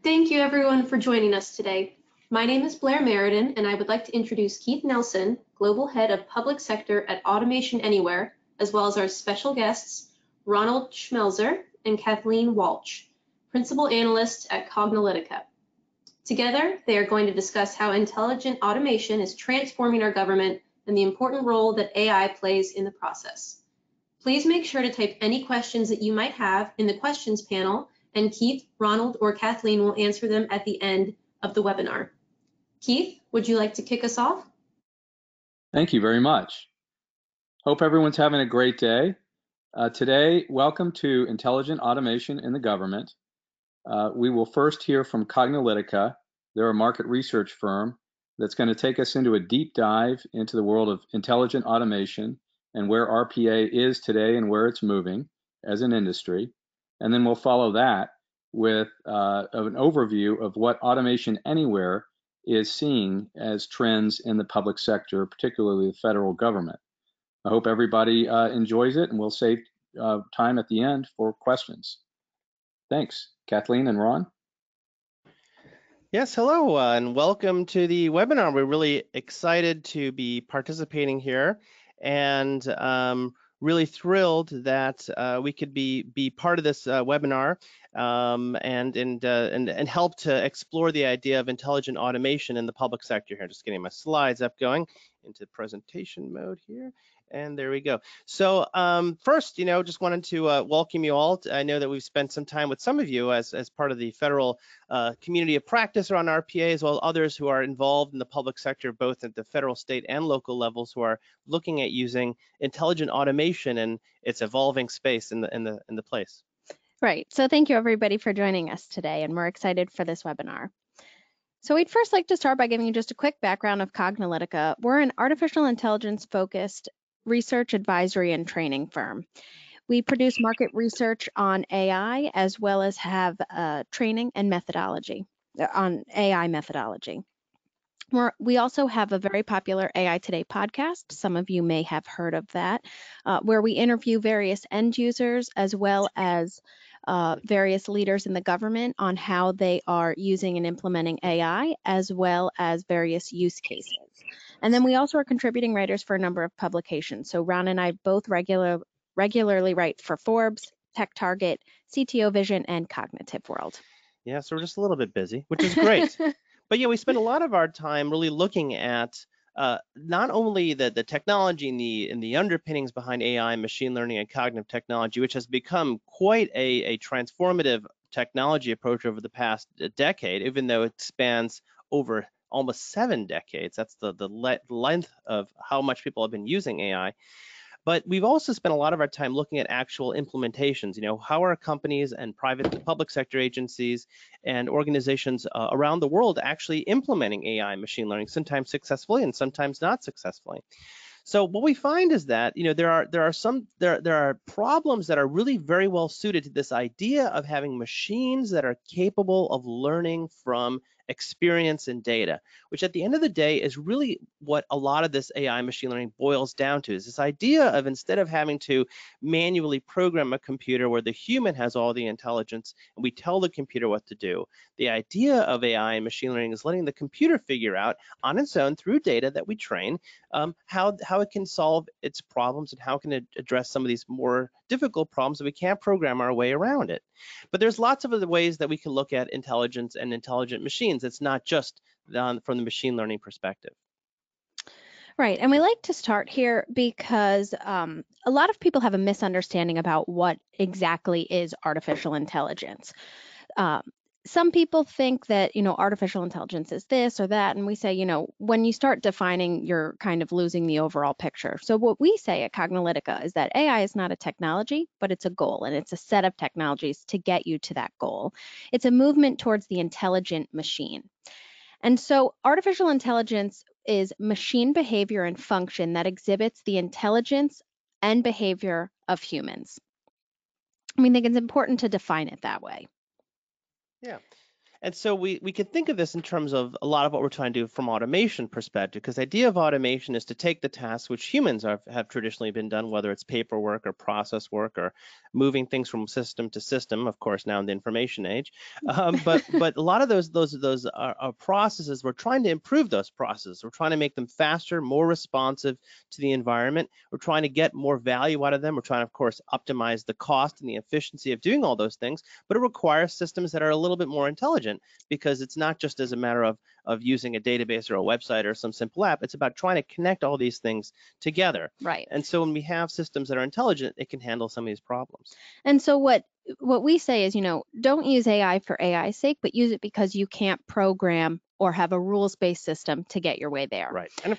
Thank you everyone for joining us today. My name is Blair Meriden, and I would like to introduce Keith Nelson, Global Head of Public Sector at Automation Anywhere, as well as our special guests, Ronald Schmelzer and Kathleen Walsh, Principal Analysts at Cognilytica. Together, they are going to discuss how intelligent automation is transforming our government and the important role that AI plays in the process. Please make sure to type any questions that you might have in the questions panel, and Keith, Ronald, or Kathleen will answer them at the end of the webinar. Keith, would you like to kick us off? Thank you very much. Hope everyone's having a great day. Today, welcome to Intelligent Automation in the Government. We will first hear from Cognilytica. They're a market research firm that's going to take us into a deep dive into the world of intelligent automation and where RPA is today and where it's moving as an industry. And then we'll follow that with an overview of what Automation Anywhere is seeing as trends in the public sector, particularly the federal government. I hope everybody enjoys it, and we'll save time at the end for questions. Thanks. Kathleen and Ron? Yes, hello, and welcome to the webinar. We're really excited to be participating here, and really thrilled that we could be part of this webinar and help to explore the idea of intelligent automation in the public sector here. Just getting my slides up, going into presentation mode here. And there we go. So first, just wanted to welcome you all. I know that we've spent some time with some of you as part of the federal community of practice around RPA, as well as others who are involved in the public sector, both at the federal, state, and local levels, who are looking at using intelligent automation and its evolving space in the place. Right. So thank you everybody for joining us today, and we're excited for this webinar. So we'd first like to start by giving you just a quick background of Cognilytica. We're an artificial intelligence focused research, advisory, and training firm. We produce market research on AI, as well as have training and methodology on AI methodology. We also have a very popular AI Today podcast. Some of you may have heard of that, where we interview various end users as well as various leaders in the government on how they are using and implementing AI, as well as various use cases. And then we also are contributing writers for a number of publications. So Ron and I both regularly write for Forbes, Tech Target, CTO Vision, and Cognitive World. Yeah, so we're just a little bit busy, which is great. But yeah, we spend a lot of our time really looking at not only the technology and the underpinnings behind AI, machine learning, and cognitive technology, which has become quite a transformative technology approach over the past decade, even though it spans over almost 7 decades. That's the length of how much people have been using AI. But we've also spent a lot of our time looking at actual implementations. How are companies and private and public sector agencies and organizations around the world actually implementing AI and machine learning, sometimes successfully and sometimes not successfully. So what we find is that there are problems that are really very well suited to this idea of having machines that are capable of learning from experience and data, which at the end of the day is really what a lot of this AI machine learning boils down to, is this idea of, instead of having to manually program a computer where the human has all the intelligence and we tell the computer what to do, the idea of AI and machine learning is letting the computer figure out on its own through data that we train how it can solve its problems and how can it address some of these more difficult problems that we can't program our way around it. But there's lots of other ways that we can look at intelligence and intelligent machines. It's not just from the machine learning perspective. Right, and we like to start here because a lot of people have a misunderstanding about what exactly is artificial intelligence. Some people think that, artificial intelligence is this or that, and we say, when you start defining, you're kind of losing the overall picture. So what we say at Cognilytica is that AI is not a technology, but it's a goal, and it's a set of technologies to get you to that goal. It's a movement towards the intelligent machine. And so artificial intelligence is machine behavior and function that exhibits the intelligence and behavior of humans. I think it's important to define it that way. Yeah. And so we can think of this in terms of a lot of what we're trying to do from automation perspective, because the idea of automation is to take the tasks which humans have traditionally been done, whether it's paperwork or process work or moving things from system to system, of course, now in the information age. But a lot of those are processes. We're trying to improve those processes. We're trying to make them faster, more responsive to the environment. We're trying to get more value out of them. We're trying to, of course, optimize the cost and the efficiency of doing all those things, but it requires systems that are a little bit more intelligent, because it's not just as a matter of using a database or a website or some simple app. It's about trying to connect all these things together. Right. And so when we have systems that are intelligent, it can handle some of these problems. And so what we say is, don't use AI for AI's sake, but use it because you can't program or have a rules-based system to get your way there. Right. And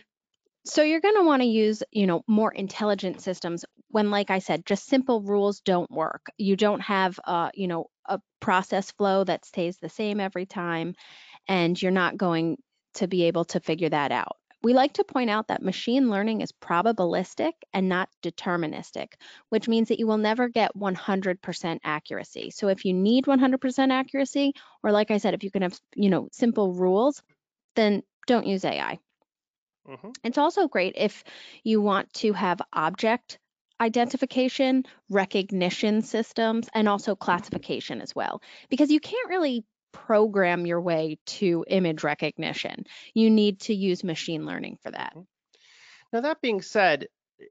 so you're going to want to use, more intelligent systems when, like I said, just simple rules don't work. You don't have, a process flow that stays the same every time, and you're not going to be able to figure that out. We like to point out that machine learning is probabilistic and not deterministic, which means that you will never get 100% accuracy. So if you need 100% accuracy, or like I said, if you can have, simple rules, then don't use AI. It's also great if you want to have object identification, recognition systems, and also classification as well, because you can't really program your way to image recognition. You need to use machine learning for that. Now, that being said,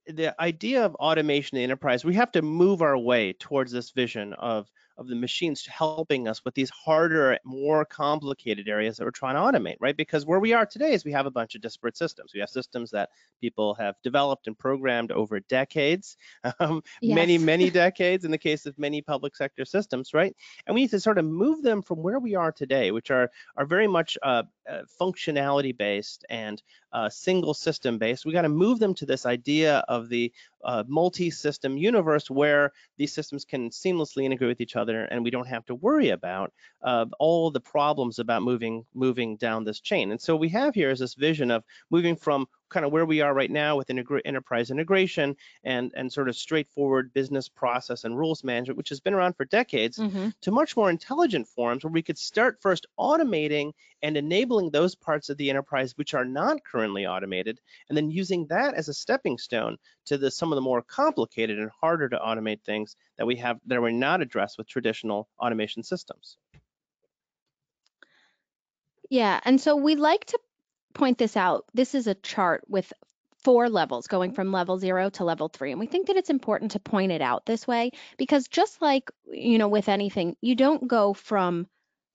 the idea of automation in the enterprise, we have to move our way towards this vision of the machines helping us with these harder, more complicated areas that we're trying to automate, right? Because where we are today is we have a bunch of disparate systems. We have systems that people have developed and programmed over decades, many decades in the case of many public sector systems, right? And we need to sort of move them from where we are today, which are very much functionality based and single system based. We got to move them to this idea of the multi-system universe where these systems can seamlessly integrate with each other, and we don't have to worry about all the problems about moving down this chain. And so we have here is this vision of moving from kind of where we are right now with enterprise integration and sort of straightforward business process and rules management, which has been around for decades, to much more intelligent forms where we could start first automating and enabling those parts of the enterprise which are not currently automated, and then using that as a stepping stone to some of the more complicated and harder to automate things that we have that were not addressed with traditional automation systems. Yeah, and so we like to point this out. This is a chart with 4 levels going from level 0 to level 3. And we think that it's important to point it out this way because just like, with anything, you don't go from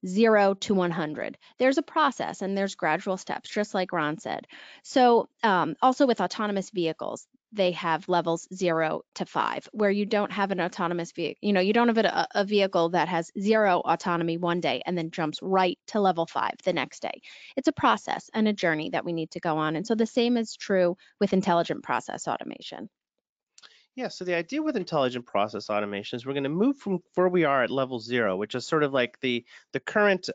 0 to 100. There's a process and there's gradual steps, just like Ron said. So also with autonomous vehicles, they have levels 0 to 5, where you don't have an autonomous vehicle. You don't have a vehicle that has 0 autonomy one day and then jumps right to level 5 the next day. It's a process and a journey that we need to go on. And so the same is true with intelligent process automation. Yeah, so the idea with intelligent process automation is we're going to move from where we are at level 0, which is sort of like the current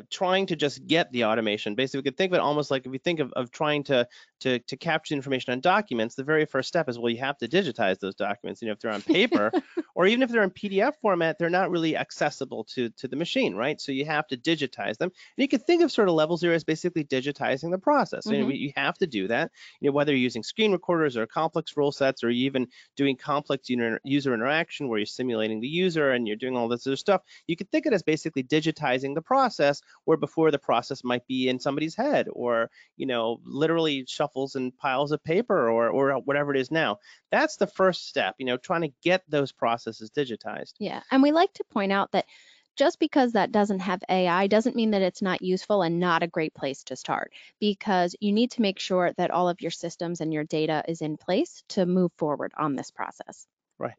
trying to just get the automation. Basically, we could think of it almost like if you think of trying to capture information on documents, the very first step is, well, you have to digitize those documents. If they're on paper or even if they're in PDF format, they're not really accessible to the machine, right? So you have to digitize them. And you could think of sort of level 0 as basically digitizing the process. So, you have to do that, whether you're using screen recorders or complex rule sets, or even doing complex user interaction where you're simulating the user and you're doing all this other stuff. You could think of it as basically digitizing the process, where before the process might be in somebody's head or, literally shuffles and piles of paper or whatever it is now. That's the first step, trying to get those processes digitized. Yeah, and we like to point out that just because that doesn't have AI doesn't mean that it's not useful and not a great place to start, because you need to make sure that all of your systems and your data is in place to move forward on this process. Right.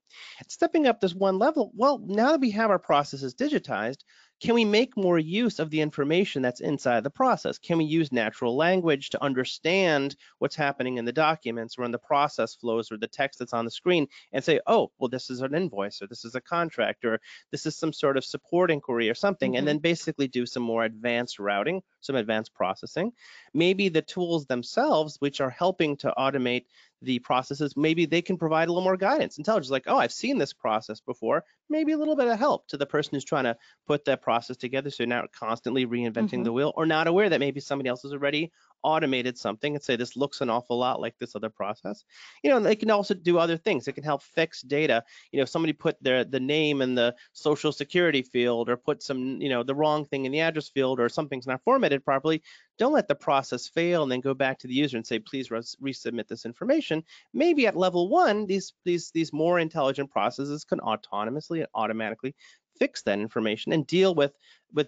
Stepping up this one level, well, now that we have our processes digitized, can we make more use of the information that's inside the process? Can we use natural language to understand what's happening in the documents or in the process flows or the text that's on the screen and say, oh, well, this is an invoice or this is a contract or this is some sort of support inquiry or something, and then basically do some more advanced routing, some advanced processing. Maybe the tools themselves, which are helping to automate the processes, maybe they can provide a little more guidance. Intelligence, like, oh, I've seen this process before, maybe a little bit of help to the person who's trying to put that process together, so you're not constantly reinventing the wheel, or not aware that maybe somebody else has already automated something and say this looks an awful lot like this other process. They can also do other things. It can help fix data. If somebody put the name in the social security field, or put some the wrong thing in the address field, or something's not formatted properly, don't let the process fail and then go back to the user and say, please resubmit this information. Maybe at level 1, these more intelligent processes can autonomously and automatically fix that information and deal with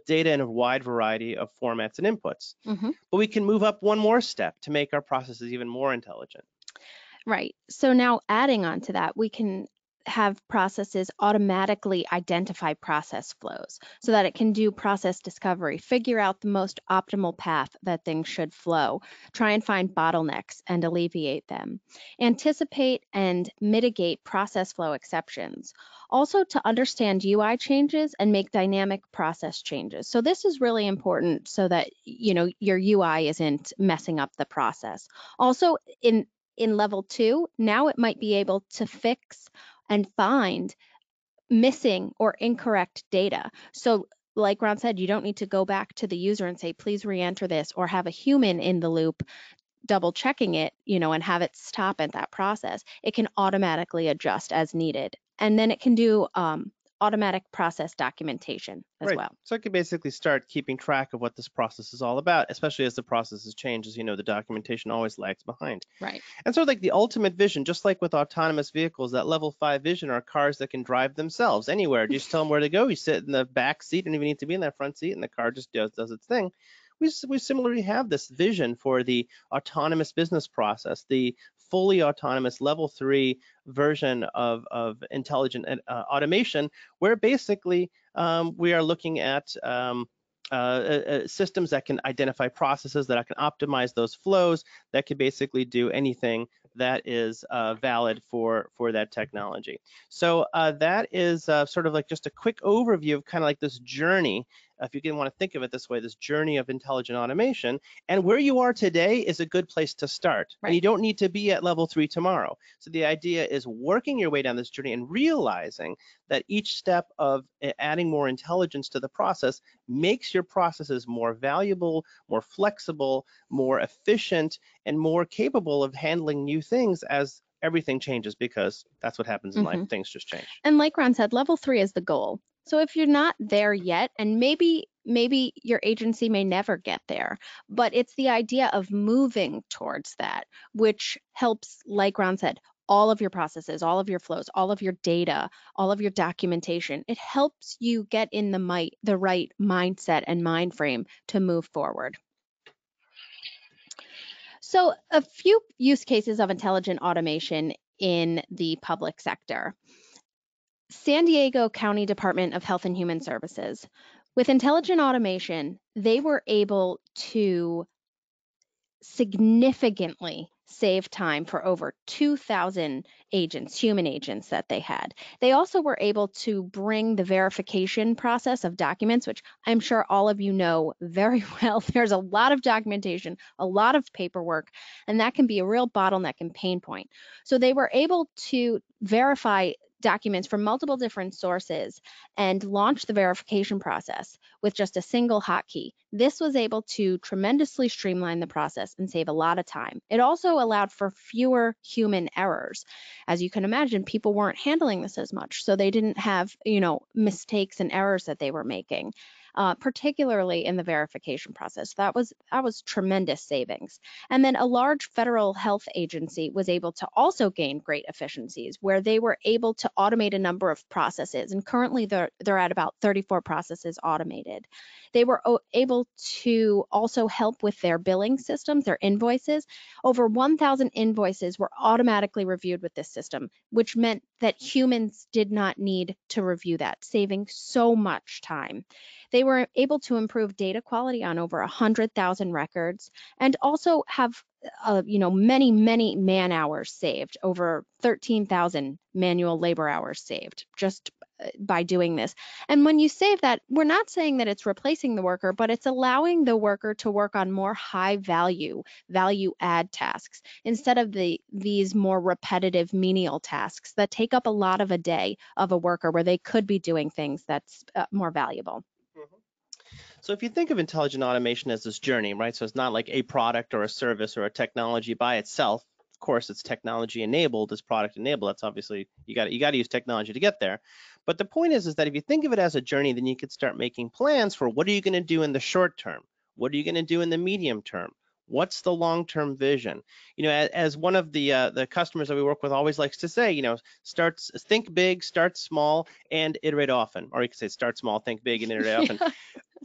data in a wide variety of formats and inputs. But we can move up one more step to make our processes even more intelligent. Right. So now adding on to that, we can have processes automatically identify process flows so that it can do process discovery, figure out the most optimal path that things should flow, try and find bottlenecks and alleviate them, anticipate and mitigate process flow exceptions, also to understand UI changes and make dynamic process changes. So this is really important so that your UI isn't messing up the process. Also in level 2, now it might be able to fix and find missing or incorrect data. So like Ron said, you don't need to go back to the user and say, please re-enter this, or have a human in the loop double checking it, and have it stop at that process. It can automatically adjust as needed. And then it can do automatic process documentation as well. So I could basically start keeping track of what this process is all about, especially as the processes change. As you know, the documentation always lags behind. Right. And so like the ultimate vision, just like with autonomous vehicles, that level 5 vision are cars that can drive themselves anywhere. You just tell them where to go. You sit in the back seat, don't even need to be in that front seat, and the car just does its thing. We similarly have this vision for the autonomous business process, the fully autonomous level 3 version of intelligent automation, where basically we are looking at systems that can identify processes, that can optimize those flows, that can basically do anything that is valid for that technology. So that is sort of like just a quick overview of kind of like this journey, if you can want to think of it this way, this journey of intelligent automation. And where you are today is a good place to start. Right. And you don't need to be at level 3 tomorrow. So the idea is working your way down this journey and realizing that each step of adding more intelligence to the process makes your processes more valuable, more flexible, more efficient, and more capable of handling new things as everything changes, because that's what happens in life. Things just change. And like Ron said, level 3 is the goal. So if you're not there yet, and maybe your agency may never get there, but it's the idea of moving towards that, which helps, like Ron said, all of your processes, all of your flows, all of your data, all of your documentation. It helps you get in the right mindset and mind frame to move forward. So a few use cases of intelligent automation in the public sector. San Diego County Department of Health and Human Services. With intelligent automation, they were able to significantly save time for over 2,000 agents, human agents that they had. They also were able to bring the verification process of documents, which I'm sure all of you know very well. There's a lot of documentation, a lot of paperwork, and that can be a real bottleneck and pain point. So they were able to verify documents from multiple different sources and launch the verification process with just a single hotkey. This was able to tremendously streamline the process and save a lot of time. It also allowed for fewer human errors. As you can imagine, people weren't handling this as much, so they didn't have, mistakes and errors that they were making. Particularly in the verification process. That was tremendous savings. And then a large federal health agency was able to also gain great efficiencies, where they were able to automate a number of processes. And currently they're at about 34 processes automated. They were able to also help with their billing systems, their invoices. Over 1,000 invoices were automatically reviewed with this system, which meant that humans did not need to review that, saving so much time. They were able to improve data quality on over 100,000 records, and also have many man hours saved, over 13,000 manual labor hours saved, just by doing this. And when you say that, we're not saying that it's replacing the worker, but it's allowing the worker to work on more high value add tasks instead of these more repetitive menial tasks that take up a lot of a day of a worker where they could be doing things that's more valuable. So if you think of intelligent automation as this journey, right? So it's not like a product or a service or a technology by itself. Of course, it's technology enabled, it's product enabled. That's obviously, you got to use technology to get there. But the point is that if you think of it as a journey, then you could start making plans for what are you going to do in the short term? What are you going to do in the medium term? What's the long-term vision? You know, as one of the customers that we work with always likes to say, you know, think big, start small, and iterate often. Or you could say start small, think big, and iterate often.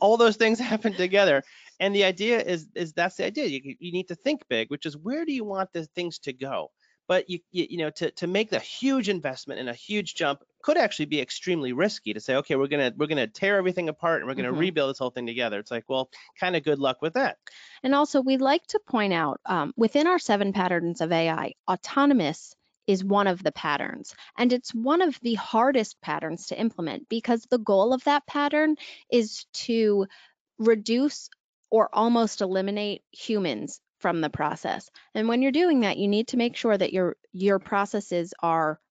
All those things happen together. And the idea is that's the idea. You need to think big, which is where do you want the things to go? But you know, to make the huge investment and a huge jump could actually be extremely risky to say, okay, we're gonna tear everything apart and we're gonna rebuild this whole thing together. It's like, well, kind of good luck with that. And also, we'd like to point out within our 7 patterns of AI, autonomous is one of the patterns. And it's one of the hardest patterns to implement because the goal of that pattern is to reduce or almost eliminate humans from the process. And when you're doing that, you need to make sure that your processes are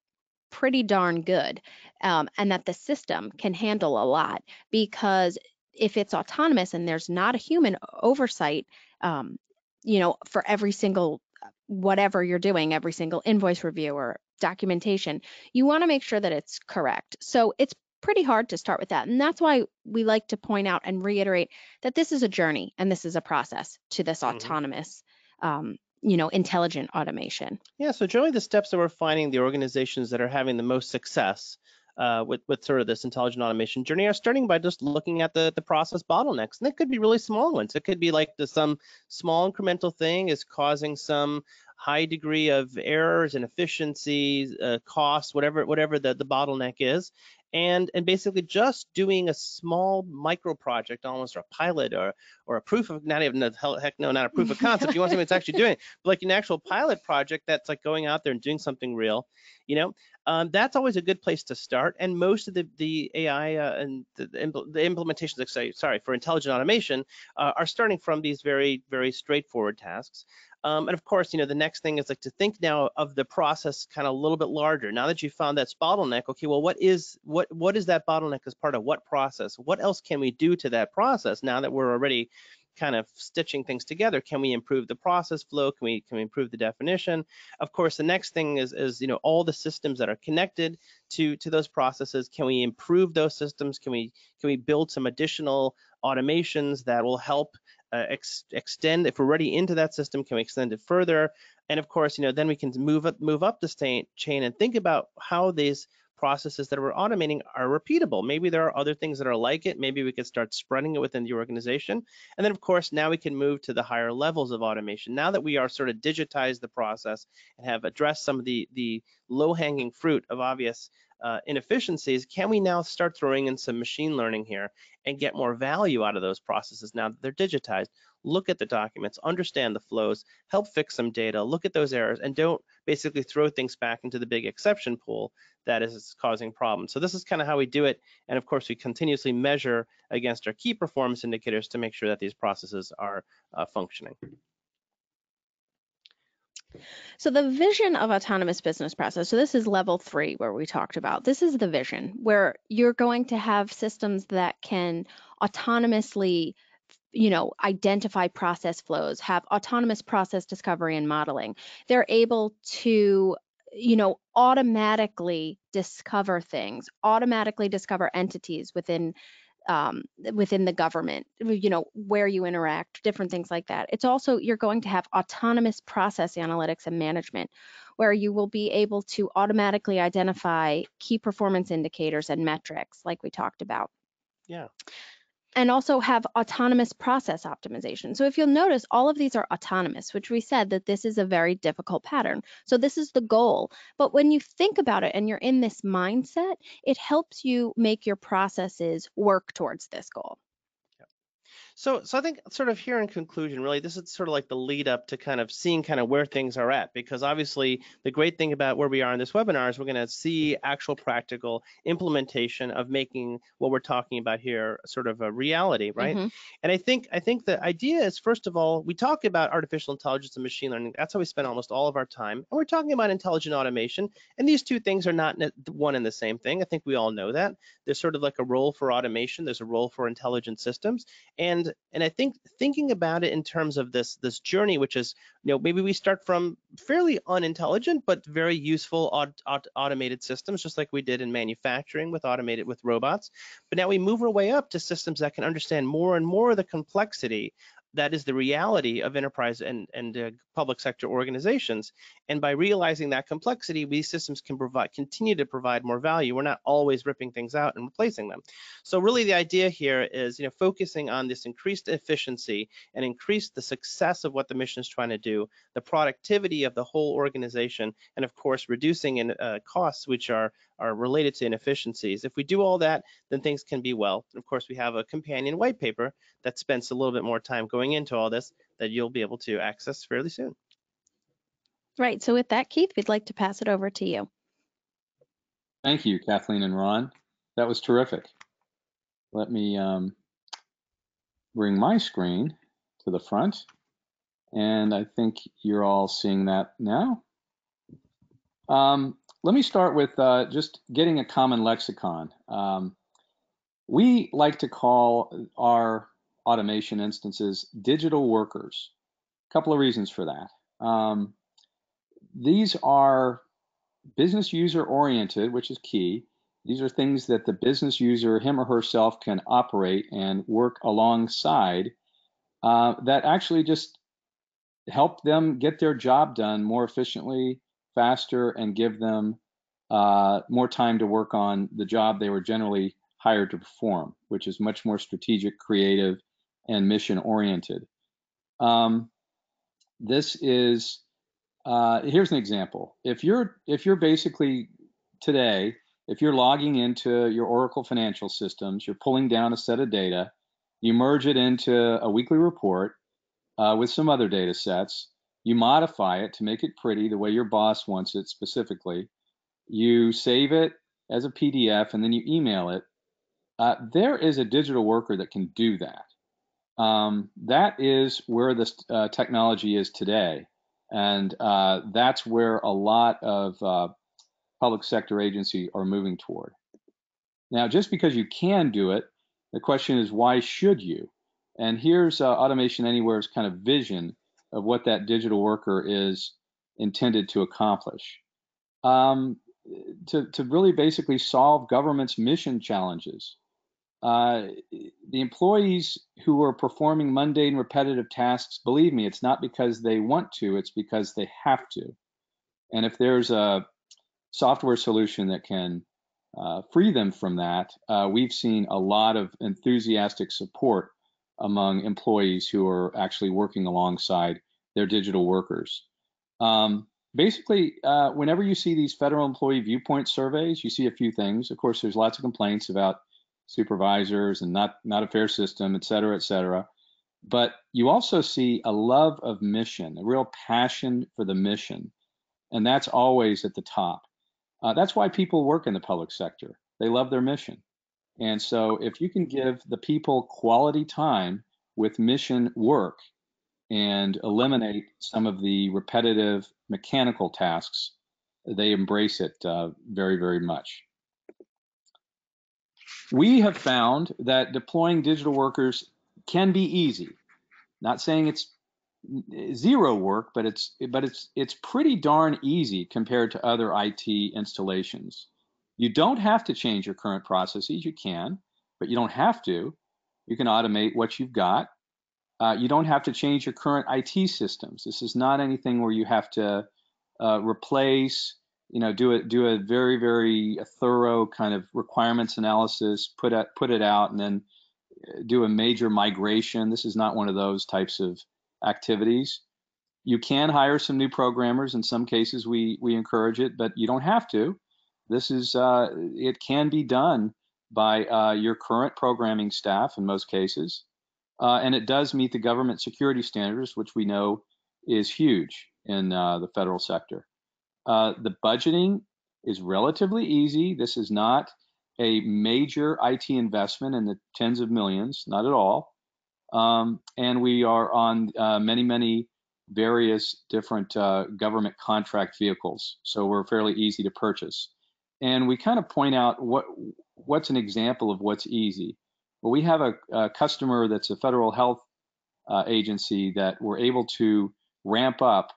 pretty darn good and that the system can handle a lot, because if it's autonomous and there's not a human oversight, you know, for every single whatever you're doing, every single invoice review or documentation, you want to make sure that it's correct. So it's pretty hard to start with that. And that's why we like to point out and reiterate that this is a journey and this is a process to this autonomous, you know, intelligent automation. Yeah, so generally the steps that we're finding the organizations that are having the most success with sort of this intelligent automation journey are starting by just looking at the process bottlenecks. And it could be really small ones. It could be like some small incremental thing is causing some high degree of errors, inefficiencies, costs, whatever the bottleneck is. And basically just doing a small micro project, almost, or a pilot, or a proof of, not even, heck no, not a proof of concept. You want something that's actually doing it, but like an actual pilot project that's like going out there and doing something real, you know. That's always a good place to start. And most of the AI and the implementations, sorry, for intelligent automation are starting from these very, very straightforward tasks. And of course, you know, the next thing is like to think now of the process kind of a little bit larger. Now that you found that bottleneck, okay, well, what is that bottleneck as part of what process? What else can we do to that process now that we're already kind of stitching things together? Can we improve the process flow? Can we improve the definition? Of course, the next thing is you know, all the systems that are connected to those processes. Can we improve those systems? Can we build some additional automations that will help extend? If we're already into that system, can we extend it further? And of course, you know, then we can move up the chain and think about how these processes that we're automating are repeatable. Maybe there are other things that are like it. Maybe we could start spreading it within the organization. And then of course, now we can move to the higher levels of automation. Now that we are sort of digitized the process and have addressed some of the low-hanging fruit of obvious inefficiencies, can we now start throwing in some machine learning here and get more value out of those processes now that they're digitized? Look at the documents, understand the flows, help fix some data, look at those errors, and don't basically throw things back into the big exception pool that is causing problems. So this is kind of how we do it. And of course, we continuously measure against our key performance indicators to make sure that these processes are functioning. So the vision of autonomous business process, so this is level 3 where we talked about, this is the vision where you're going to have systems that can autonomously, you know, identify process flows, have autonomous process discovery and modeling. They're able to, you know, automatically discover things, automatically discover entities within the government, you know, where you interact, different things like that. It's also, you're going to have autonomous process analytics and management, where you will be able to automatically identify key performance indicators and metrics like we talked about. Yeah. And also have autonomous process optimization. So if you'll notice, all of these are autonomous, which we said that this is a very difficult pattern. So this is the goal. But when you think about it and you're in this mindset, it helps you make your processes work towards this goal. So I think sort of here in conclusion, really, this is sort of like the lead up to kind of seeing kind of where things are at, because obviously the great thing about where we are in this webinar is we're going to see actual practical implementation of making what we're talking about here sort of a reality, right? Mm-hmm. And I think the idea is, first of all, we talk about artificial intelligence and machine learning. That's how we spend almost all of our time. And we're talking about intelligent automation. And these two things are not one and the same thing. I think we all know that. There's sort of like a role for automation. There's a role for intelligent systems. And I think thinking about it in terms of this journey, which is, maybe we start from fairly unintelligent but very useful automated systems, just like we did in manufacturing with robots. But now we move our way up to systems that can understand more and more of the complexity that is the reality of enterprise and public sector organizations. And by realizing that complexity, these systems can continue to provide more value. We're not always ripping things out and replacing them. So really the idea here is, focusing on this increased efficiency and increase the success of what the mission is trying to do, the productivity of the whole organization, and of course, reducing costs which are related to inefficiencies. If we do all that, then things can be well. And of course, we have a companion white paper that spends a little bit more time going into all this that you'll be able to access fairly soon. Right. So with that, Keith, we'd like to pass it over to you. Thank you, Kathleen and Ron. That was terrific. Let me bring my screen to the front. And I think you're all seeing that now. Let me start with just getting a common lexicon. We like to call our automation instances digital workers. A couple of reasons for that. These are business user oriented, which is key. These are things that the business user, him or herself, can operate and work alongside that actually just help them get their job done more efficiently, faster, and give them more time to work on the job they were generally hired to perform, which is much more strategic, creative, and mission oriented. This is here's an example. If you're basically today, if you're logging into your Oracle financial systems, you're pulling down a set of data, you merge it into a weekly report with some other data sets, you modify it to make it pretty the way your boss wants it specifically, you save it as a PDF, and then you email it. There is a digital worker that can do that. That is where this technology is today. And that's where a lot of public sector agencies are moving toward. Now, just because you can do it, the question is, why should you? And here's Automation Anywhere's kind of vision of what that digital worker is intended to accomplish. To really basically solve government's mission challenges. The employees who are performing mundane, repetitive tasks, believe me, it's not because they want to, it's because they have to. And if there's a software solution that can free them from that, we've seen a lot of enthusiastic support among employees who are actually working alongside their digital workers. Basically, whenever you see these federal employee viewpoint surveys, you see a few things. Of course, there's lots of complaints about supervisors and not a fair system, et cetera, et cetera. But you also see a love of mission, a real passion for the mission. And that's always at the top. That's why people work in the public sector. They love their mission. And so if you can give the people quality time with mission work and eliminate some of the repetitive mechanical tasks, they embrace it very, very much. We have found that deploying digital workers can be easy. Not saying it's zero work, but it's pretty darn easy compared to other IT installations. You don't have to change your current processes. You can, but you don't have to. You can automate what you've got. You don't have to change your current IT systems. This is not anything where you have to replace, do a very, very thorough kind of requirements analysis, put it out, and then do a major migration. This is not one of those types of activities. You can hire some new programmers. In some cases, we encourage it, but you don't have to. This is it can be done by your current programming staff in most cases. and it does meet the government security standards, which we know is huge in the federal sector. The budgeting is relatively easy. This is not a major IT investment in the tens of millions, not at all. And we are on many various different government contract vehicles, so we're fairly easy to purchase. And we kind of point out what's an example of what's easy. Well, we have a customer that's a federal health agency that we're able to ramp up,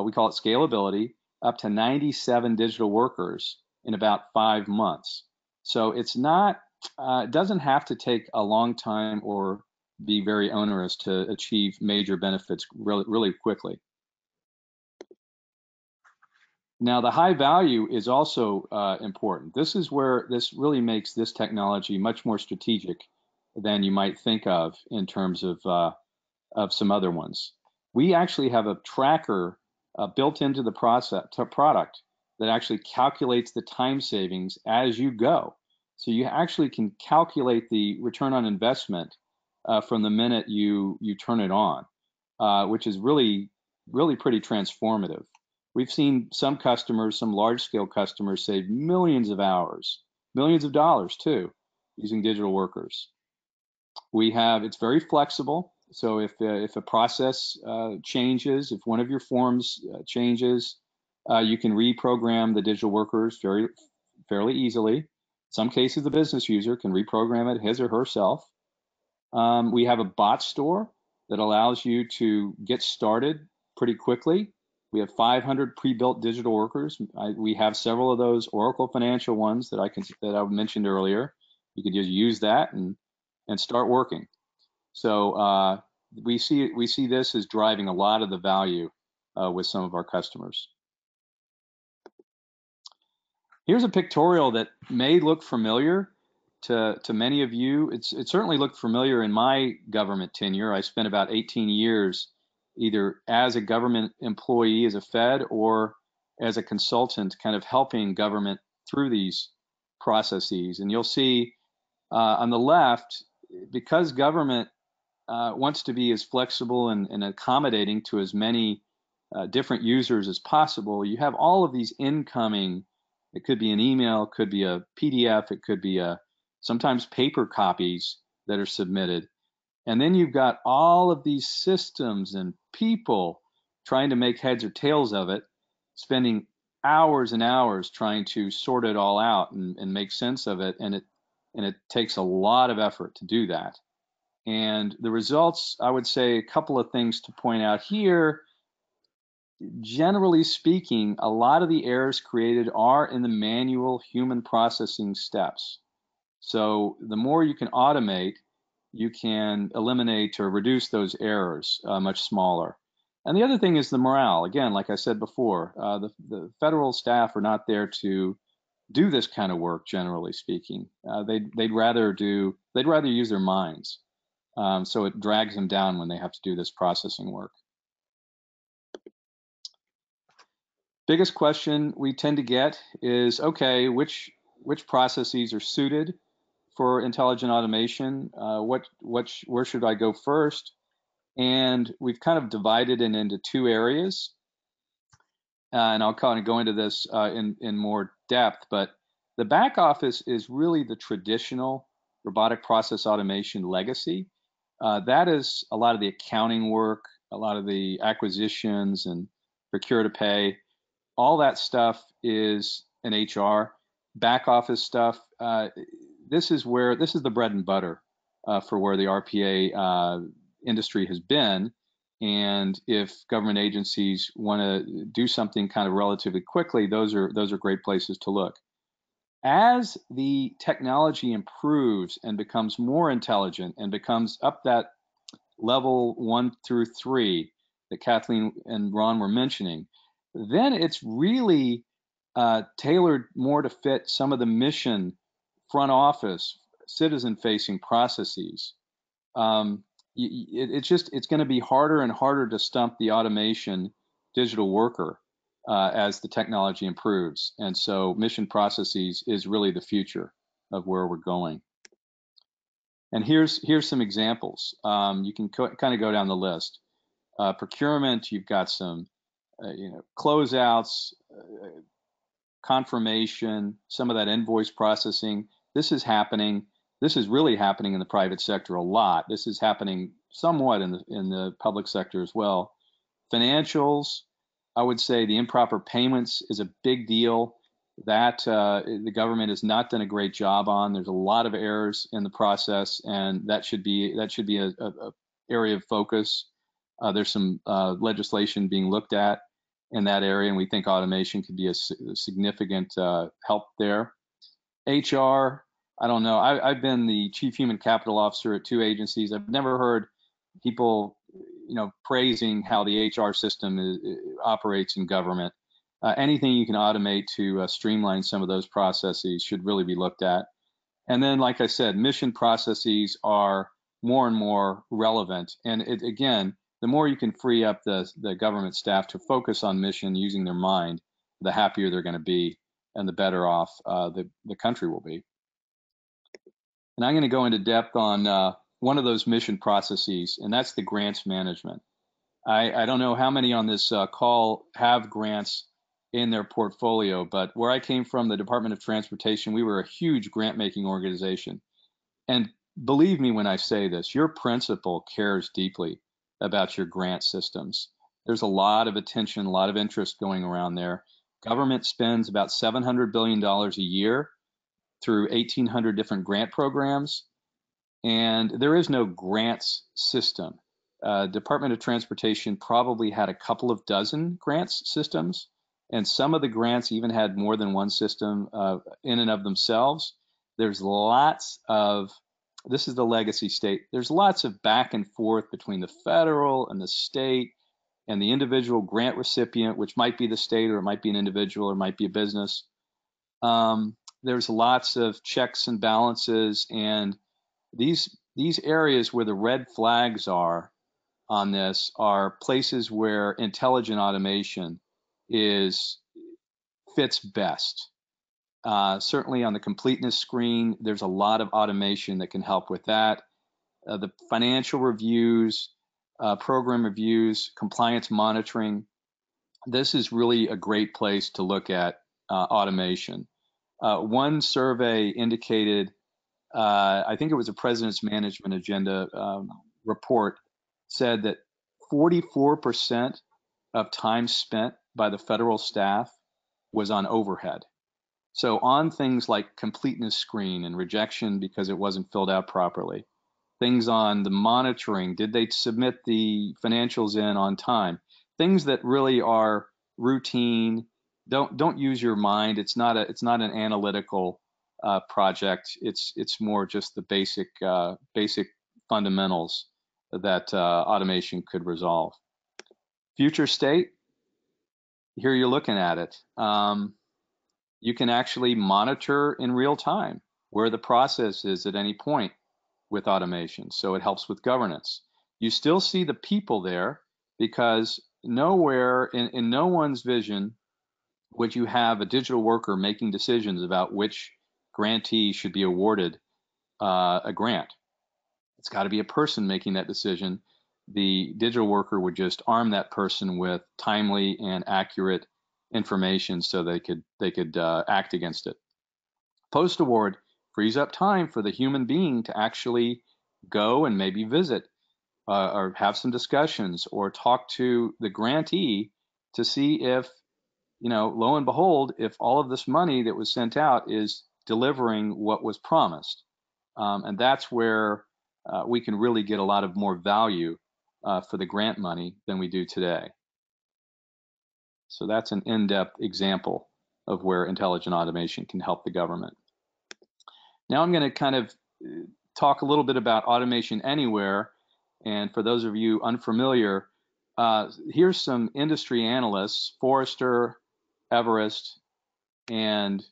we call it scalability, up to 97 digital workers in about 5 months. So it's not, it doesn't have to take a long time or be very onerous to achieve major benefits really quickly. Now, the high value is also important. This is where this really makes this technology much more strategic than you might think of in terms of some other ones. We actually have a tracker built into the product that actually calculates the time savings as you go. So you actually can calculate the return on investment from the minute you turn it on, which is really pretty transformative. We've seen some customers, some large-scale customers, save millions of hours, millions of dollars too, using digital workers. It's very flexible. So if a process changes, if one of your forms changes, you can reprogram the digital workers fairly easily. In some cases, the business user can reprogram it his or herself. We have a bot store that allows you to get started pretty quickly. We have 500 pre-built digital workers. We have several of those Oracle Financial ones that I mentioned earlier. You could just use that and start working. So we see this as driving a lot of the value with some of our customers. Here's a pictorial that may look familiar to many of you. It certainly looked familiar in my government tenure. I spent about 18 years either as a government employee, as a Fed, or as a consultant, kind of helping government through these processes. And you'll see on the left, because government wants to be as flexible and accommodating to as many different users as possible, you have all of these incoming. It could be an email, it could be a PDF, it could be sometimes paper copies that are submitted. And then you've got all of these systems and people trying to make heads or tails of it, spending hours and hours trying to sort it all out and make sense of it. And it takes a lot of effort to do that. And the results, I would say a couple of things to point out here. Generally speaking, a lot of the errors created are in the manual human processing steps. So the more you can automate, you can eliminate or reduce those errors much smaller. And the other thing is the morale. Again, like I said before, the federal staff are not there to do this kind of work, generally speaking. They'd rather use their minds. So it drags them down when they have to do this processing work. Biggest question we tend to get is, okay, which processes are suited for intelligent automation? Where should I go first? And we've kind of divided it into two areas. And I'll kind of go into this in more depth, but the back office is really the traditional robotic process automation legacy. That is a lot of the accounting work, a lot of the acquisitions and procure to pay. All that stuff is in HR. Back office stuff, this is the bread and butter for where the RPA industry has been. And if government agencies want to do something kind of relatively quickly, those are great places to look. As the technology improves and becomes more intelligent and becomes up that level 1 through 3 that Kathleen and Ron were mentioning, then it's really tailored more to fit some of the mission, front office, citizen-facing processes. It's going to be harder and harder to stump the automation digital worker as the technology improves. And so mission processes is really the future of where we're going. And here's some examples. You can kind of go down the list. Procurement, you've got some closeouts, confirmation, some of that invoice processing. This is happening. This is really happening in the private sector a lot. This is happening somewhat in the public sector as well. Financials, I would say the improper payments is a big deal that the government has not done a great job on. There's a lot of errors in the process, and that should be a area of focus. There's some legislation being looked at in that area, and we think automation could be a significant help there. HR, I don't know. I've been the chief human capital officer at 2 agencies. I've never heard people, praising how the HR system operates in government. Anything you can automate to streamline some of those processes should really be looked at. And then, like I said, mission processes are more and more relevant. And again, the more you can free up the government staff to focus on mission using their mind, the happier they're going to be and the better off the country will be. And I'm going to go into depth on one of those mission processes, and that's the grants management. I don't know how many on this call have grants in their portfolio, but where I came from, the Department of Transportation, we were a huge grant-making organization. And believe me when I say this, your principal cares deeply about your grant systems. There's a lot of attention, a lot of interest going around there. Government spends about $700 billion a year through 1,800 different grant programs, and there is no grants system. Department of Transportation probably had a couple of dozen grants systems, and some of the grants even had more than one system in and of themselves. There's lots of, this is the legacy state, there's lots of back and forth between the federal and the state and the individual grant recipient, which might be the state or it might be an individual or it might be a business. There's lots of checks and balances, and these areas where the red flags are on this are places where intelligent automation fits best. Certainly on the completeness screen, there's a lot of automation that can help with that. The financial reviews, program reviews, compliance monitoring, this is really a great place to look at automation. One survey indicated, I think it was a President's Management Agenda report, said that 44% of time spent by the federal staff was on overhead. So on things like completeness screen and rejection because it wasn't filled out properly, things on the monitoring, did they submit the financials in on time? Things that really are routine. Don't use your mind. It's not an analytical project. It's more just the basic fundamentals that automation could resolve. Future state, here you're looking at it. You can actually monitor in real time where the process is at any point with automation, so it helps with governance. You still see the people there because nowhere in no one's vision would you have a digital worker making decisions about which grantee should be awarded a grant. It's got to be a person making that decision. The digital worker would just arm that person with timely and accurate information so they could act against it. Post-award frees up time for the human being to actually go and maybe visit or have some discussions or talk to the grantee to see if, lo and behold, if all of this money that was sent out is delivering what was promised. And that's where we can really get a lot of more value for the grant money than we do today. So that's an in-depth example of where intelligent automation can help the government. Now I'm going to kind of talk a little bit about Automation Anywhere. And for those of you unfamiliar, here's some industry analysts, Forrester, Everest, and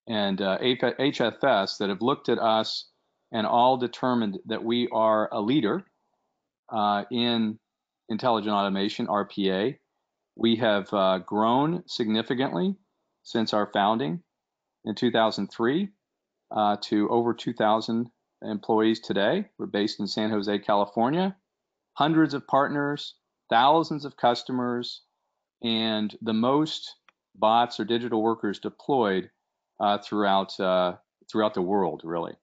HFS that have looked at us and all determined that we are a leader in intelligent automation, RPA. We have grown significantly since our founding in 2003. to over 2,000 employees today. We're based in San Jose, California. Hundreds of partners, thousands of customers, and the most bots or digital workers deployed throughout the world, really.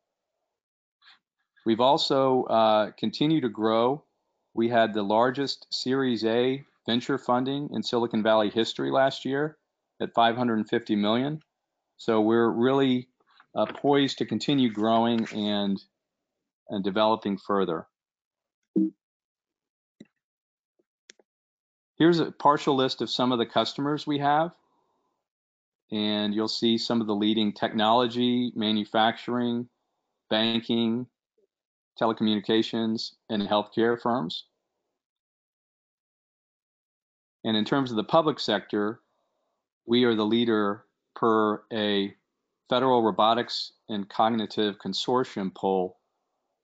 We've also continued to grow. We had the largest Series A venture funding in Silicon Valley history last year at $550 million. So we're really poised to continue growing and developing further. Here's a partial list of some of the customers we have. And you'll see some of the leading technology, manufacturing, banking, telecommunications, and healthcare firms. And in terms of the public sector, we are the leader per a Federal Robotics and Cognitive Consortium poll.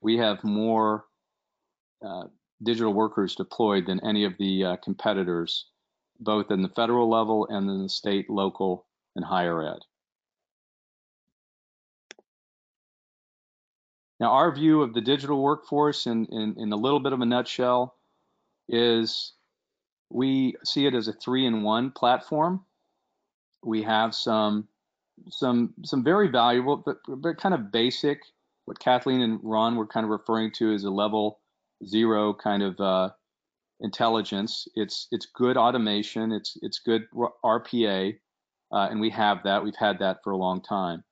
We have more digital workers deployed than any of the competitors, both in the federal level and in the state, local, and higher ed. Now, our view of the digital workforce in a little bit of a nutshell is we see it as a 3-in-1 platform. We have some very valuable, but kind of basic, what Kathleen and Ron were kind of referring to as a level 0 kind of intelligence. It's good automation. It's good RPA, and we have that. We've had that for a long time.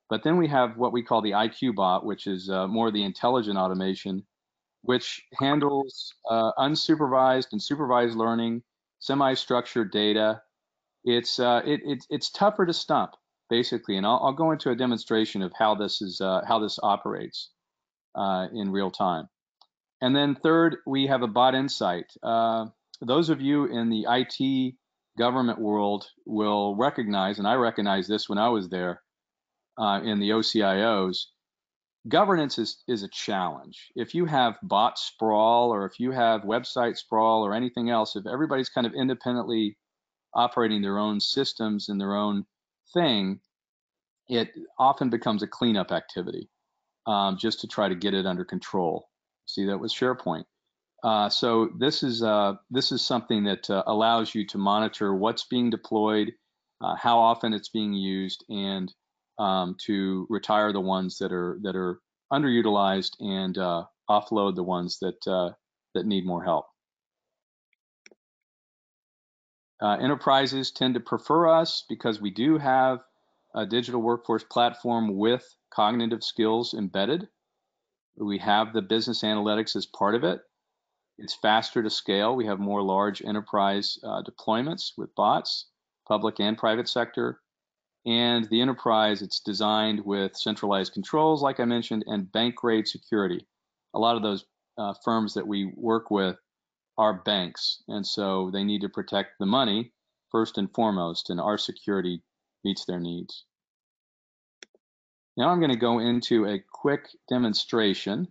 But then we have what we call the IQ bot, which is more the intelligent automation, which handles unsupervised and supervised learning, semi-structured data. It's tougher to stump, basically, and I'll go into a demonstration of how this operates in real time. And then third, we have a bot insight. Those of you in the IT government world will recognize, and I recognized this when I was there in the OCIOs, governance is a challenge. If you have bot sprawl, or if you have website sprawl, or anything else, if everybody's kind of independently operating their own systems and their own thing, it often becomes a cleanup activity just to try to get it under control. See that with SharePoint. So this is something that allows you to monitor what's being deployed, how often it's being used, and to retire the ones that are underutilized and offload the ones that need more help. Enterprises tend to prefer us because we do have a digital workforce platform with cognitive skills embedded. We have the business analytics as part of it. It's faster to scale. We have more large enterprise deployments with bots, public and private sector. And the enterprise, it's designed with centralized controls, like I mentioned, and bank-grade security. A lot of those firms that we work with are banks, and so they need to protect the money first and foremost, and our security meets their needs. Now I'm going to go into a quick demonstration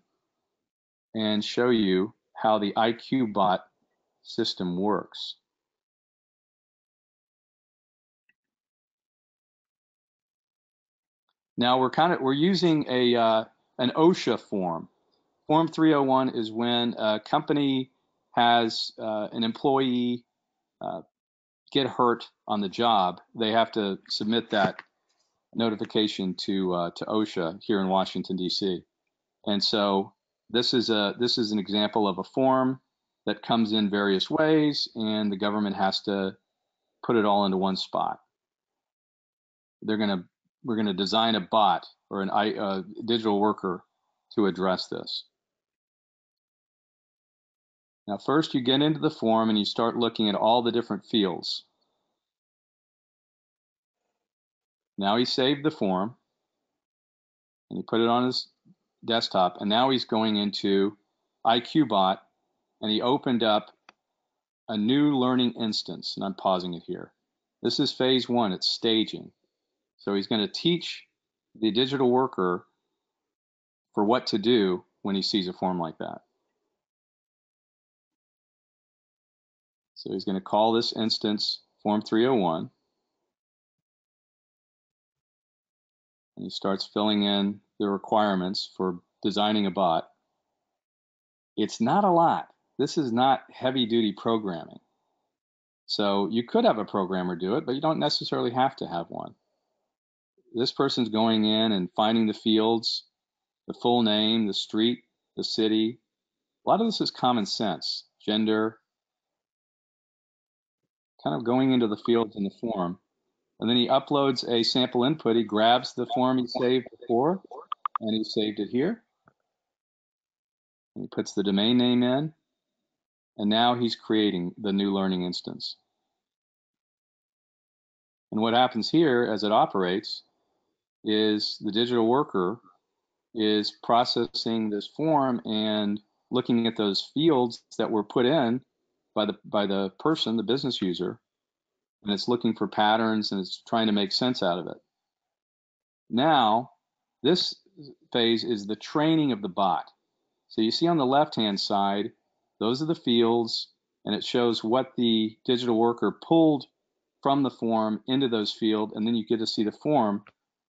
and show you how the IQ bot system works. Now we're using an OSHA form. Form 301 is when a company has an employee get hurt on the job. They have to submit that notification to OSHA here in Washington, D.C. And so this is an example of a form that comes in various ways, and the government has to put it all into one spot. We're going to design a bot or a digital worker to address this. Now, first you get into the form and you start looking at all the different fields. Now he saved the form and he put it on his desktop, and now he's going into IQBot and he opened up a new learning instance, and I'm pausing it here. This is phase 1, it's staging. So he's going to teach the digital worker for what to do when he sees a form like that. So he's going to call this instance Form 301. And he starts filling in the requirements for designing a bot. It's not a lot. This is not heavy-duty programming. So you could have a programmer do it, but you don't necessarily have to have one. This person's going in and finding the fields, the full name, the street, the city. A lot of this is common sense, gender, kind of going into the fields in the form. And then he uploads a sample input. He grabs the form he saved before, and he saved it here. And he puts the domain name in, and now he's creating the new learning instance. And what happens here as it operates is the digital worker is processing this form and looking at those fields that were put in by the person, the business user, and it's looking for patterns and it's trying to make sense out of it. Now, this phase is the training of the bot. So you see on the left-hand side, those are the fields, and it shows what the digital worker pulled from the form into those fields, and then you get to see the form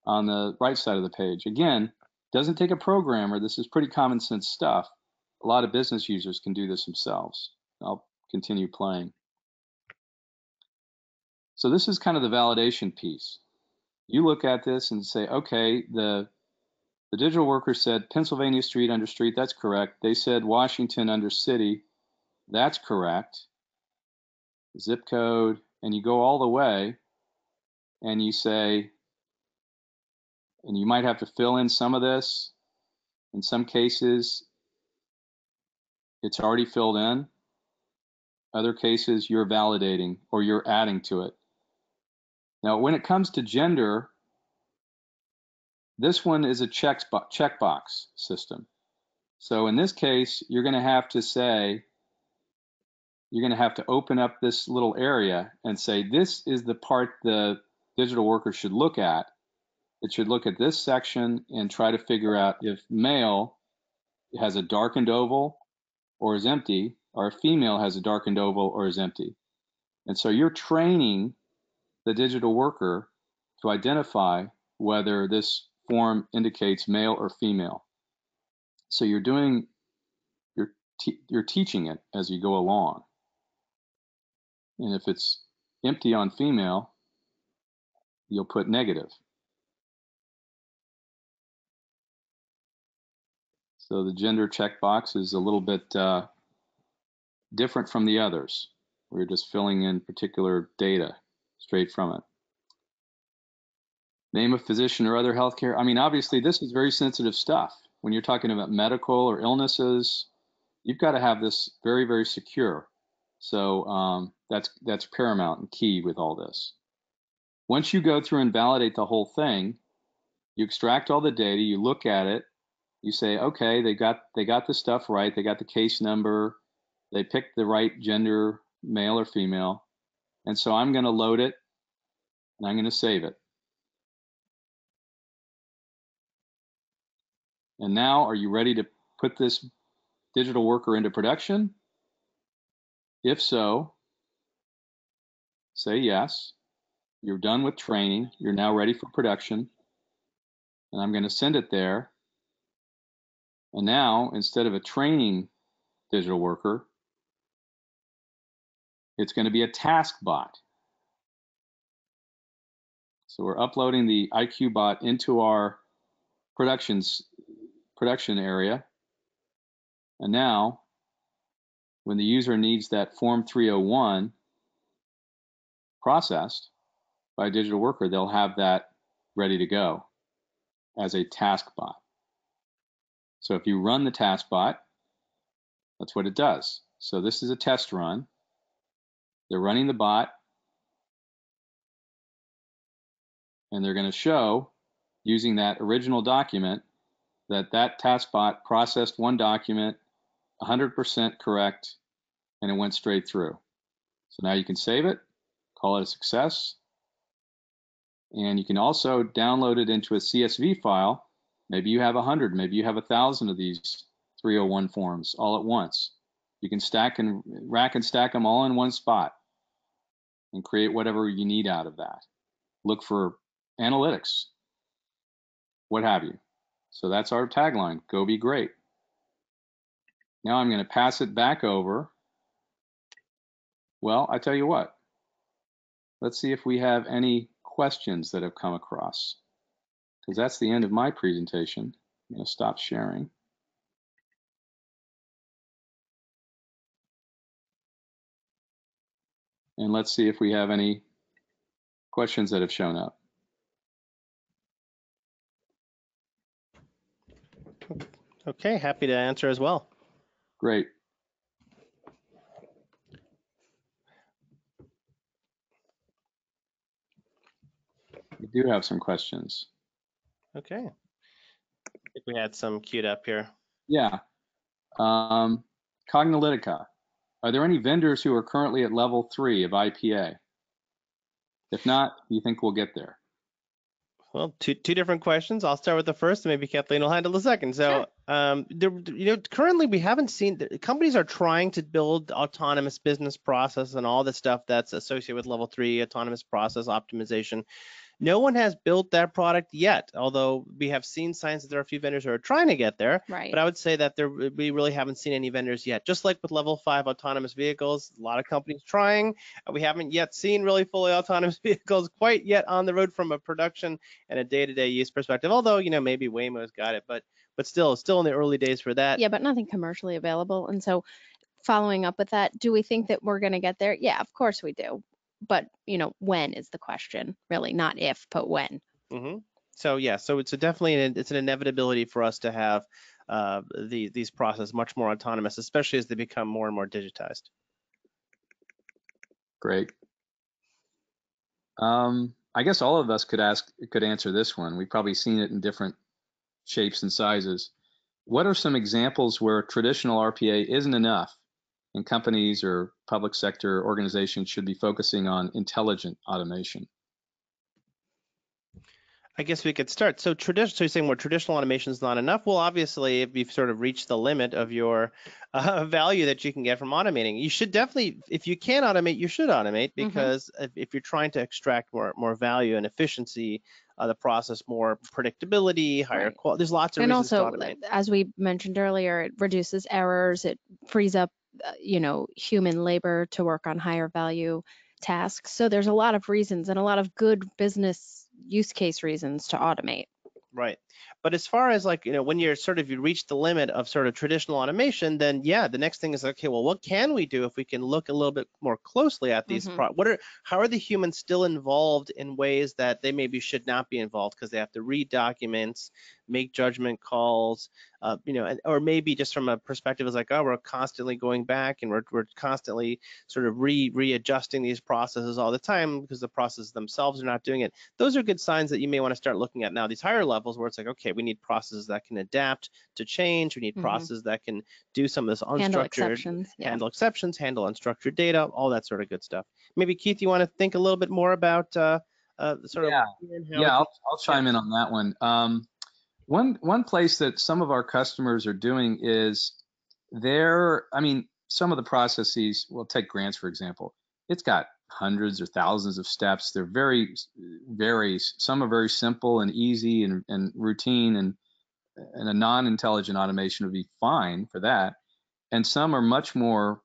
on the right side of the page. Again, doesn't take a programmer. This is pretty common sense stuff. A lot of business users can do this themselves. I'll continue playing. So this is kind of the validation piece. You look at this and say, okay, the digital worker said Pennsylvania street under street, that's correct. They said Washington under city, that's correct. Zip code, and you go all the way and you say, and you might have to fill in some of this. In some cases, it's already filled in. Other cases, you're validating or you're adding to it. Now, when it comes to gender, this one is a checkbox system. So in this case, you're going to have to say, you're going to have to open up this little area and say, this is the part the digital worker should look at. It should look at this section and try to figure out if male has a darkened oval or is empty, or if female has a darkened oval or is empty. And so you're training the digital worker to identify whether this form indicates male or female. So you're teaching it as you go along. And if it's empty on female, you'll put negative. So the gender checkbox is a little bit different from the others. We're just filling in particular data straight from it. Name of physician or other healthcare. I mean, obviously, this is very sensitive stuff. When you're talking about medical or illnesses, you've got to have this very, very secure. So that's paramount and key with all this. Once you go through and validate the whole thing, you extract all the data, you look at it, you say, okay, they got the stuff right, they got the case number, they picked the right gender, male or female, and so I'm going to load it and I'm going to save it. And now, are you ready to put this digital worker into production? If so, say yes. You're done with training. You're now ready for production. And I'm going to send it there. And now, instead of a training digital worker, it's going to be a task bot. So we're uploading the IQ bot into our production area. And now, when the user needs that Form 301 processed by a digital worker, they'll have that ready to go as a task bot. So if you run the task bot, that's what it does. So this is a test run. They're running the bot, and they're going to show, using that original document, that task bot processed one document 100% correct, and it went straight through. So now you can save it, call it a success, and you can also download it into a CSV file. Maybe you have 100, maybe you have 1,000 of these 301 forms all at once. You can rack and stack them all in one spot and create whatever you need out of that. Look for analytics. what have you. So that's our tagline, go be great. Now I'm going to pass it back over. Well, I tell you what, let's see if we have any questions that have come across, because that's the end of my presentation. I'm going to stop sharing. And let's see if we have any questions that have shown up. Okay, happy to answer as well. Great. We do have some questions. Okay. I think we had some queued up here. Yeah. Cognilytica. Are there any vendors who are currently at level 3 of IPA? If not, do you think we'll get there? Well, two different questions. I'll start with the first, and maybe Kathleen will handle the second. So, currently we haven't seen companies are trying to build autonomous business process and all the stuff that's associated with level 3 autonomous process optimization. No one has built that product yet, although we have seen signs that there are a few vendors who are trying to get there. Right. But I would say that we really haven't seen any vendors yet. Just like with level 5 autonomous vehicles, a lot of companies trying. We haven't yet seen really fully autonomous vehicles quite yet on the road from a production and a day-to-day use perspective. Although, maybe Waymo's got it, but still in the early days for that. Yeah, but nothing commercially available. And so following up with that, do we think that we're going to get there? Yeah, of course we do. But, when is the question, really, not if, but when. Mm-hmm. So yeah, so it's definitely it's an inevitability for us to have these processes much more autonomous, especially as they become more and more digitized. Great. I guess all of us could answer this one. We've probably seen it in different shapes and sizes. What are some examples where traditional RPA isn't enough and companies or public sector organizations should be focusing on intelligent automation? I guess we could start. So you're saying more traditional automation is not enough? Well, obviously, if you've sort of reached the limit of your value that you can get from automating, you should definitely, if you can automate, you should automate, because if you're trying to extract more value and efficiency, the process, more predictability, higher quality, there's lots of reasons to automate. And also, as we mentioned earlier, it reduces errors, it frees up, human labor to work on higher value tasks. So there's a lot of reasons and a lot of good business use case reasons to automate. Right. But as far as when you reach the limit of sort of traditional automation, then yeah, the next thing is, okay, well, what can we do if we can look a little bit more closely at these how are the humans still involved in ways that they maybe should not be involved because they have to read documents, make judgment calls, or maybe just from a perspective is we're constantly going back and we're constantly sort of readjusting these processes all the time because the processes themselves are not doing it. Those are good signs that you may want to start looking at now, these higher levels where it's okay, we need processes that can adapt to change. We need processes that can do some of this unstructured, handle exceptions, handle unstructured data, all that sort of good stuff. Maybe Keith, you want to think a little bit more about I'll chime in on that one. One place that some of our customers are doing is some of the processes, we'll take grants, for example. It's got hundreds or thousands of steps. They're some are very simple and easy and routine, and a non-intelligent automation would be fine for that. And some are much more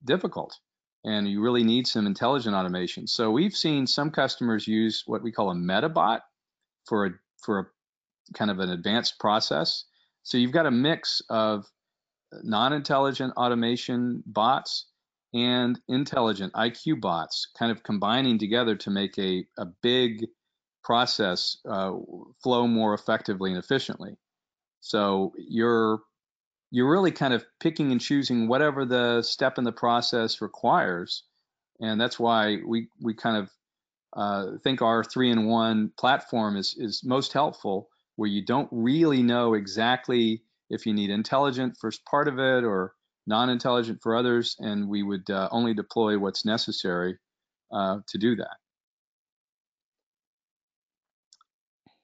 difficult, and you really need some intelligent automation. So we've seen some customers use what we call a metabot for a kind of an advanced process. So you've got a mix of non-intelligent automation bots and intelligent IQ bots kind of combining together to make a big process flow more effectively and efficiently. So you're really kind of picking and choosing whatever the step in the process requires. And that's why we kind of think our 3-in-1 platform is most helpful, where you don't really know exactly if you need intelligent for part of it or non-intelligent for others, and we would only deploy what's necessary to do that.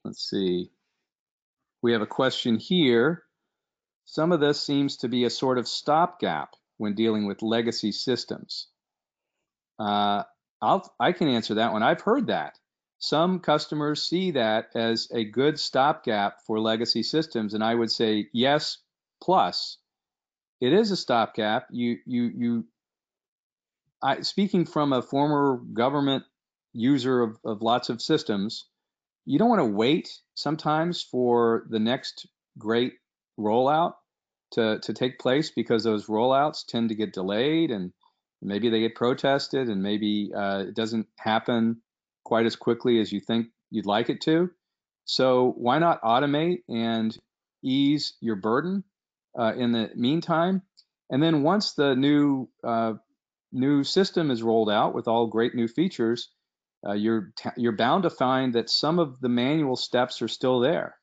Let's see. We have a question here. Some of this seems to be a sort of stopgap when dealing with legacy systems. I can answer that one. I've heard that. Some customers see that as a good stopgap for legacy systems, and I would say yes, plus it is a stopgap. Speaking from a former government user of lots of systems, you don't want to wait sometimes for the next great rollout to take place, because those rollouts tend to get delayed, and maybe they get protested, and maybe it doesn't happen quite as quickly as you think you'd like it to. So why not automate and ease your burden in the meantime? And then once the new system is rolled out with all great new features, you're bound to find that some of the manual steps are still there.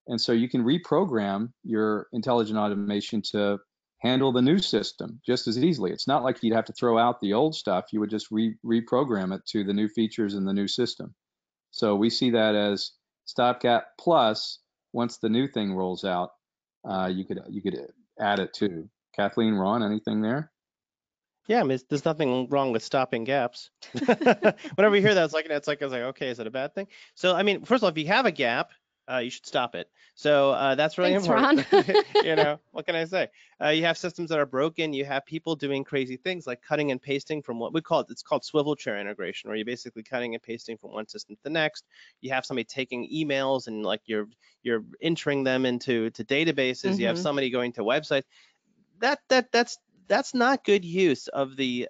And so you can reprogram your intelligent automation to handle the new system just as easily. It's not like you'd have to throw out the old stuff. You would just reprogram it to the new features in the new system. So we see that as stopgap plus. Once the new thing rolls out, you could add it too. Kathleen, Ron, anything there? Yeah, I mean, there's nothing wrong with stopping gaps. Whenever you hear that, it's like, okay, is it a bad thing? So, I mean, first of all, if you have a gap, you should stop it. So that's really important. Ron. What can I say? You have systems that are broken. You have people doing crazy things like cutting and pasting from what we call it's called swivel chair integration, where you're basically cutting and pasting from one system to the next. You have somebody taking emails and like you're entering them into databases. You have somebody going to websites. That's not good use of the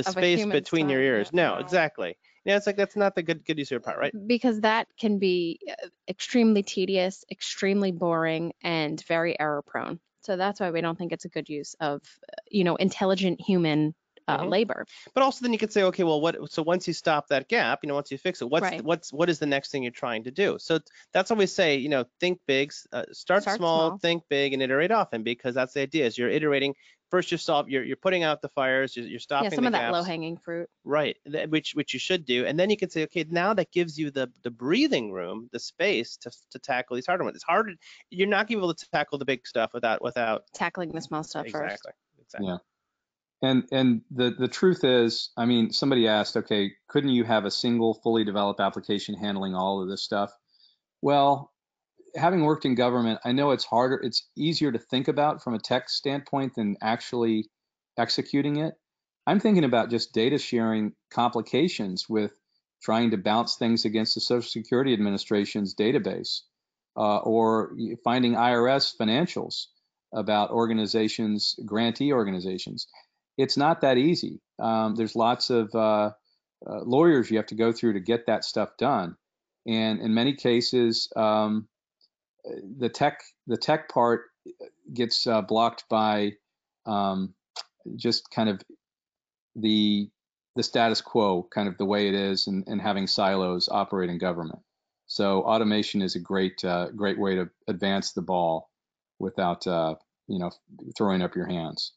space between your ears. No, exactly. Yeah, it's like that's not the good use of your part, right? Because that can be extremely tedious, extremely boring, and very error prone. So that's why we don't think it's a good use of, intelligent human labor. But also then you could say, okay, well, so once you stop that gap, once you fix it, what is the next thing you're trying to do? So that's always say, think big, start small, think big, and iterate often, because that's the idea is you're iterating. First, you're putting out the fires, you're stopping some the of gaps. that low-hanging fruit. Right, which you should do, and then you can say, okay, now that gives you the breathing room, the space to tackle these harder ones. It's harder. You're not going to be able to tackle the big stuff without tackling the small stuff first. Exactly. Yeah. And the truth is, I mean, somebody asked, okay, couldn't you have a single fully developed application handling all of this stuff? Well, having worked in government, I know it's harder. It's easier to think about from a tech standpoint than actually executing it. I'm thinking about just data sharing complications with trying to bounce things against the Social Security Administration's database, or finding IRS financials about organizations, grantee organizations. It's not that easy. There's lots of lawyers you have to go through to get that stuff done. And in many cases, the tech part gets blocked by just kind of the status quo, kind of the way it is, and having silos operate in government. So automation is a great way to advance the ball without throwing up your hands.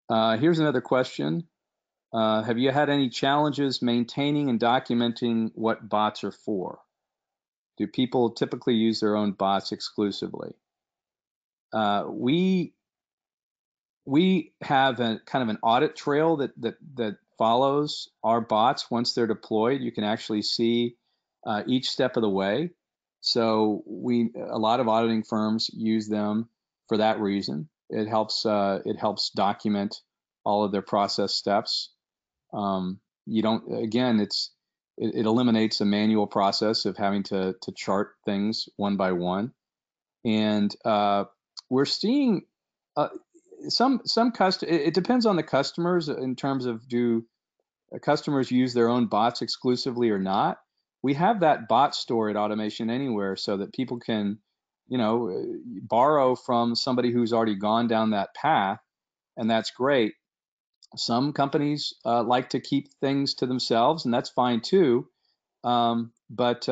Here's another question. Have you had any challenges maintaining and documenting what bots are for? Do people typically use their own bots exclusively? We have a kind of an audit trail that follows our bots once they're deployed. You can actually see each step of the way. So a lot of auditing firms use them for that reason. It helps document all of their process steps. It eliminates a manual process of having to chart things one by one. And we're seeing it depends on the customers in terms of, do customers use their own bots exclusively or not. We have that bot store at Automation Anywhere so that people can, borrow from somebody who's already gone down that path, and that's great. Some companies like to keep things to themselves, and that's fine too. But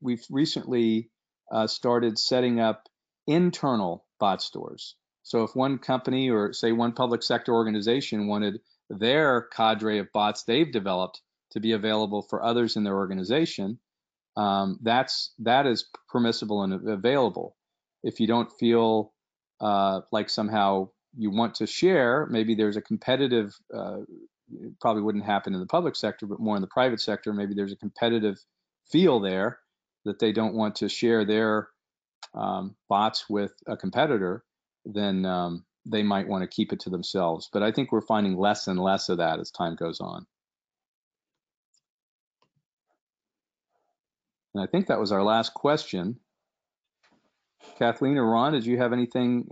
we've recently started setting up internal bot stores. So if one company, or say one public sector organization, wanted their cadre of bots they've developed to be available for others in their organization, that is permissible and available. If you don't feel like somehow you want to share, maybe there's a competitive it probably wouldn't happen in the public sector, but more in the private sector. Maybe there's a competitive feel there that they don't want to share their bots with a competitor, then they might want to keep it to themselves. But I think we're finding less and less of that as time goes on. And I think that was our last question. Kathleen or Ron, did you have anything,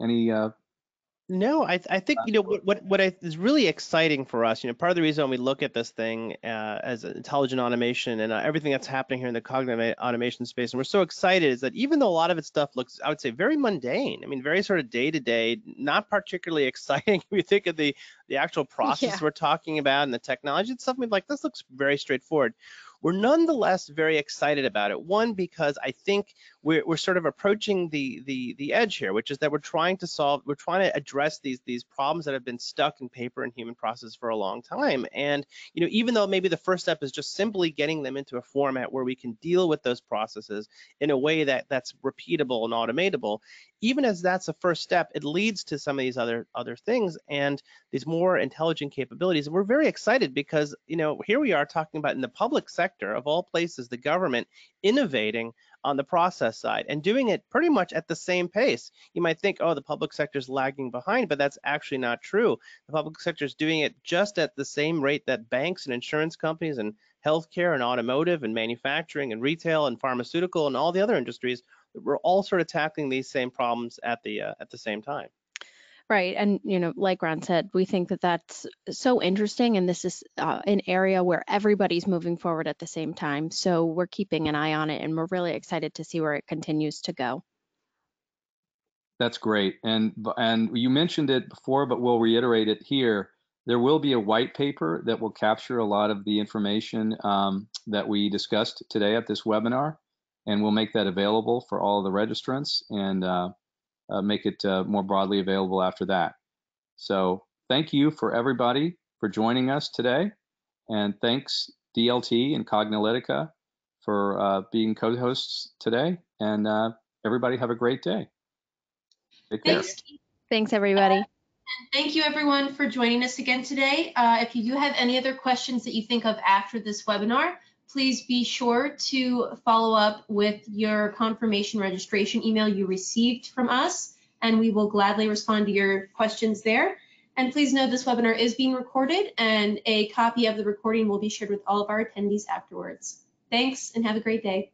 No, I think, you know, what is really exciting for us, you know, part of the reason when we look at this thing as intelligent automation and everything that's happening here in the cognitive automation space, and we're so excited, is that even though a lot of its stuff looks, I would say, very mundane, I mean, very sort of day-to-day, not particularly exciting. If you think of the actual process we're talking about and the technology, it's something like this looks very straightforward. We're nonetheless very excited about it. One, because I think we're sort of approaching the edge here, which is that we're trying to address these problems that have been stuck in paper and human process for a long time. And you know, even though maybe the first step is just simply getting them into a format where we can deal with those processes in a way that's repeatable and automatable, even as that's a first step, it leads to some of these other things and these more intelligent capabilities. And we're very excited because, you know, here we are talking about in the public sector, of all places, the government innovating on the process side and doing it pretty much at the same pace. You might think, oh, the public sector is lagging behind, but that's actually not true. The public sector is doing it just at the same rate that banks and insurance companies and healthcare and automotive and manufacturing and retail and pharmaceutical and all the other industries. We're all sort of tackling these same problems at the same time. Right. And, you know, like Ron said, we think that that's so interesting. And this is an area where everybody's moving forward at the same time. So we're keeping an eye on it and we're really excited to see where it continues to go. That's great. And you mentioned it before, but we'll reiterate it here. There will be a white paper that will capture a lot of the information that we discussed today at this webinar. And we'll make that available for all of the registrants and make it more broadly available after that. So thank you for everybody for joining us today. And thanks DLT and Cognilytica for being co-hosts today. And everybody have a great day. Take care. Thanks, Keith. Thanks, everybody. And thank you, everyone, for joining us again today. If you do have any other questions that you think of after this webinar, please be sure to follow up with your confirmation registration email you received from us, and we will gladly respond to your questions there. And please know this webinar is being recorded, and a copy of the recording will be shared with all of our attendees afterwards. Thanks, and have a great day.